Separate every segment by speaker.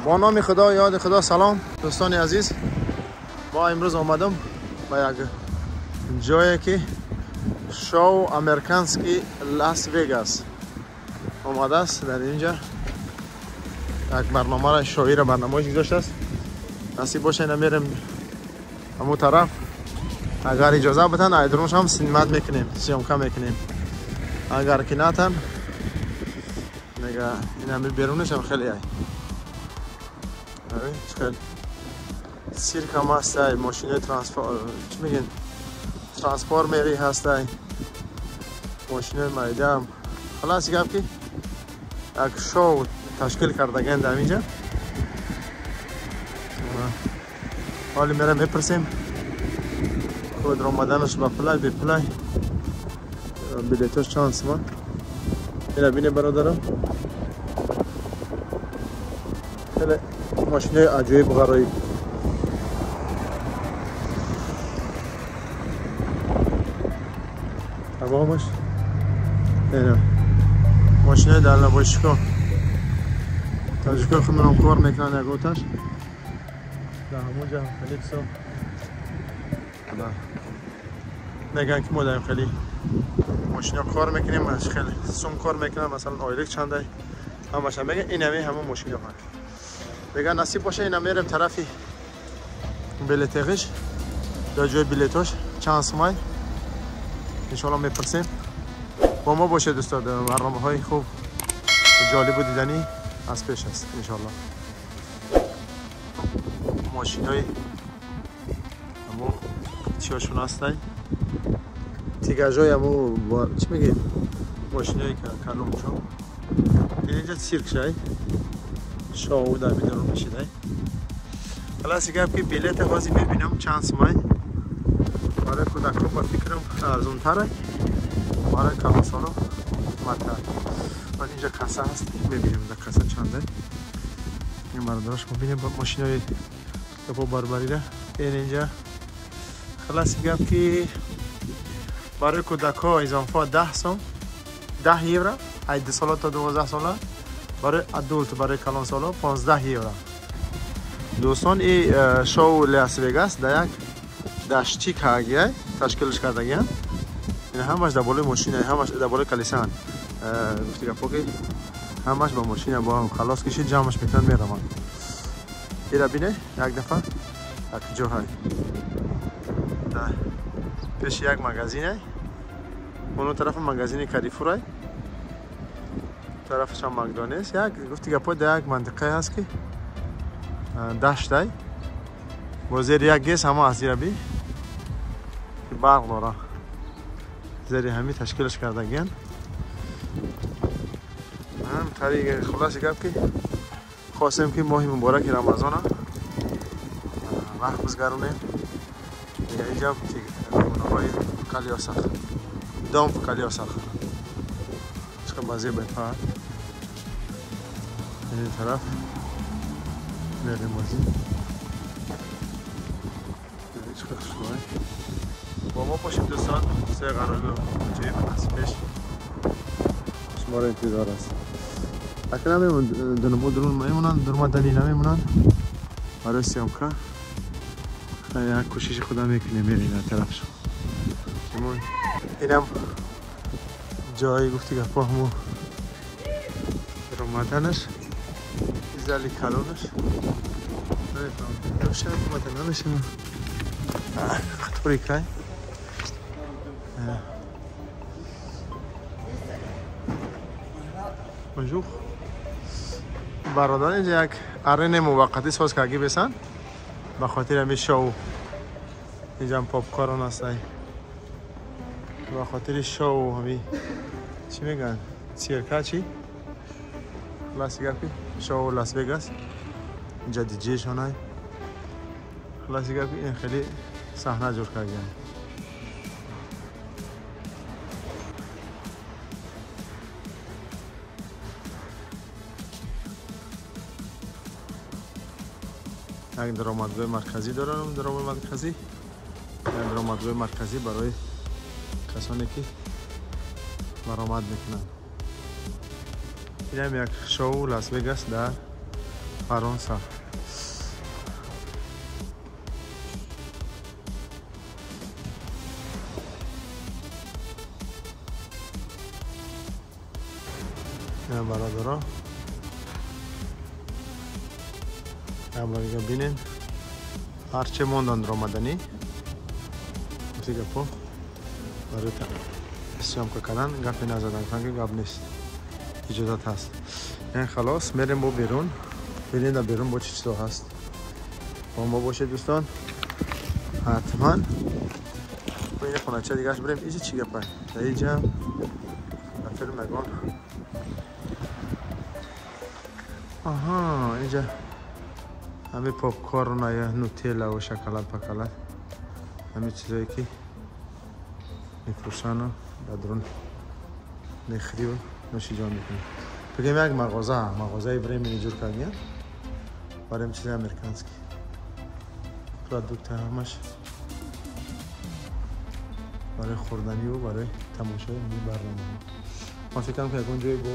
Speaker 1: با نام خدا، یاد خدا. سلام دوستان عزیز، ما امروز آمدم به یک جایی که شو امریکانسکی لاس وگاس آمده است. در اینجا یک برنامه را شویی را برنامه‌اش گذاشته است. نصیب باشه اینا میریم همون طرف. اگر اجازه بدن ایدرونش هم سینمات میکنیم، سیامکا میکنیم. اگر که نتن نگه این همه بیرونش هم خیلی خیلی سیرک هم هسته، ماشین ترانسفورمری هسته، ماشین مایده هم. خلاص گفت که یک شو تشکیل کردگن در اینجا. حالی میرم میپرسیم کود آمدنش با پلای بی پلای بلیتش چانس ما اینا بینه برادرم. خیلی ماشین عجیب غریب. تمامش اینا ماشین در لباشکا تاجیکا خودمون کار میکنن یکوتاش در همونجا فلیکسو میگن که ما داریم خیلی ماشینا کار میکنیم، خیلی سوم کار میکنم. مثلا آیلک چنده همش هم میگن این همون ماشینا هست. بگن نصیب باشه اینا میرم طرفی بلیتش در جای بلیتش چند سمای انشالله میپرسیم. با ما باشه دوستان، برنامه های خوب جالب و دیدنی از پیش است انشالله. ماشین های همون چی هاشون هستن تیگه جای همون چی میگیم ماشین هایی که کلوم شو اینجا سیرک شای شاو در بیدارون میشیده. خلاصی گفت که بلیت بازی میبینم چند سمای برای کودکان با فکرم ارزون تره، برای کلاسان رو مطر. و اینجا کاسه هست میبینیم در کاسه چنده. این برداشت میبینیم با ماشین های دپو بربری را اینجا. خلاصی گفت که برای کودکان اضافه 10 سوم 10 یورو 8 ساله تا 12 ساله، برای ادولت برای کلان سالا 15 یورو. دوستان این شو لاس وگاس در یک دشتی که تشکیلش کرده گیان. این همش در بالای ماشین، همش در بالای کلیسان گفتی که فوقی همش با ماشین با هم خلاص کشید جمعش میکنن میرم. این را بینه یک دفعه یک جو های در پیش یک مغازینه، اونو طرف مغازین کاریفور های طرفش هم مکدونالدز. یک گفتی که پا در یک منطقه هست که دشت های با زیر یک گیس همه از زیر بی که برق داره، زیر همی تشکیلش کرده گیان. هم طریق خلاصی گفت که خواستیم که ماهی مبارک رمضان وقت بزگرونیم. اینجا های کلیاسخ دامپ کلیاسخ چقدر بازی بپر این طرف میریم بازی چقدر شوی. با ما باشید دوستان، سه قرار جیب از پیش شما را انتظار است. اکنه میمون دنبال درون میمونن، درما دلیل نمیمونن برای سیامکا. یک کوشش خدا میکنه میره این طرف شو. اینم جایی گفتی که فهمو رومدنش زلی کلونش نمیفهم شاید اومده نمیشه خطوری که بونجور برادر. اینجا یک ارن موقتی ساز کردگی بسن به خاطر همی شو. اینجا هم پاپکارن هستن به خاطر شو همی چی میگن سیرکا چی خلاصی گفتی شو لاس وگاس. اینجا دیجی شون های خلاصی گفتی این خیلی صحنه جور کردن. یک درآمدگاه مرکزی دارن. درآمدگاه مرکزی برای کسانی که برآمد میکنن. این هم یک شو لاس وگاس در فرانسه. این برادرها امروزه بینین هرچه موندن درآمدنی دیگه پو برای اسیام که کردن گپی نزدن کنگه گپ نیست، اجازت هست. این خلاص میریم با بیرون. ببینید در بیرون با چی چیزا هست. با ما باشه دوستان، حتما با این خونچه دیگه بریم. اینجا چی گپه؟ در اینجا فیلم نگون. آها اینجا همه پاپ کارن یا نوتیلا و شکلات پکلات، همه چیزایی که میفروشن و درون میخری و نوشیجان میکنن. بگیم یک مغازه بریم اینجور کردیم برای چیز امریکانسکی پرودکت همش برای خوردنی و برای تماشای این برنامه. من فکر کنم که یک اونجایی با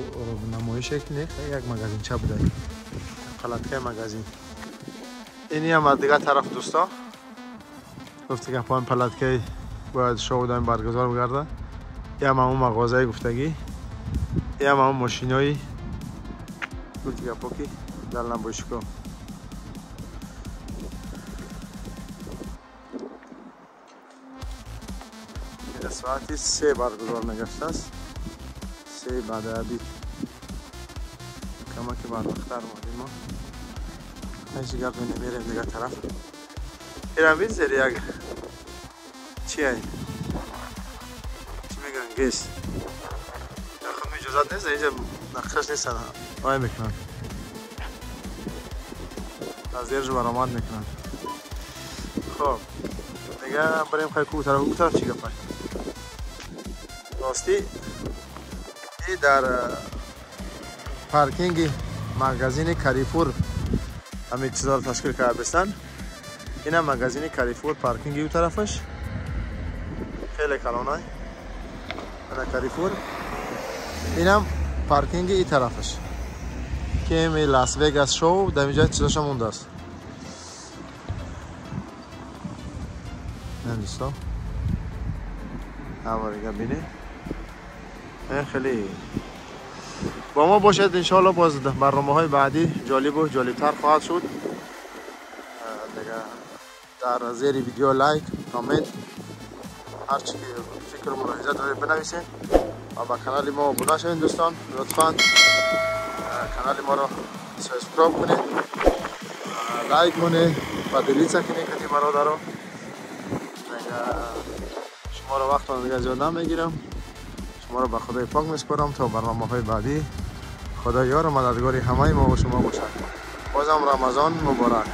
Speaker 1: نمایشه که یک مغازین چه بوده، قلطکه مغازین. اینی هم از دیگه طرف دوستا گفتی که پایین پلاتکه باید شو دایم برگزار بگرده. یه هم اون مغازه گفتگی، یه هم اون ماشینایی گفتی که پاکی در نبایشگاه. این ساعتی 3 برگزار نگشته است، 3 بعد عبید کما که بعد وقتر مادیم ما هیچی گفت نمیریم دیگه طرف. ایران بیزر یک چی هایی؟ چی میگن؟ گیس خود اجازت نیست اینجا نقشش نیستن آی میکنن از دیرشو برآمد میکنن. خب دیگه بریم خیلی کو طرف چی گفت راستی این در پارکینگ مغازین کاریفور همه چیزا رو تشکیل کرده بستن. این هم مغازین کاریفور پارکینگی اون طرفش خیلی کلانه. این کاریفور، این هم پارکینگی این طرفش که می لاس وگاس شو در اینجا چیزاش هم مونده است. نمیستا اوریگا بینی خیلی با ما باشد. انشاءالله باز برنامه های بعدی جالب و جالبتر خواهد شد. در زیر ویدیو لایک، کامنت، هر چی که فکر و ملاحظه دارید بنویسید و با کانال ما ابونه شوید دوستان. لطفاً کانال ما را سابسکرایب کنید، لایک کنید و دلیت کنید که برادران. شما را وقت دیگه زیاد نمیگیرم. شما را به خدای پاک میسپارم تا برنامه های بعدی. خدا یار و مددگار همه ما و شما باشد. بازم رمضان مبارک.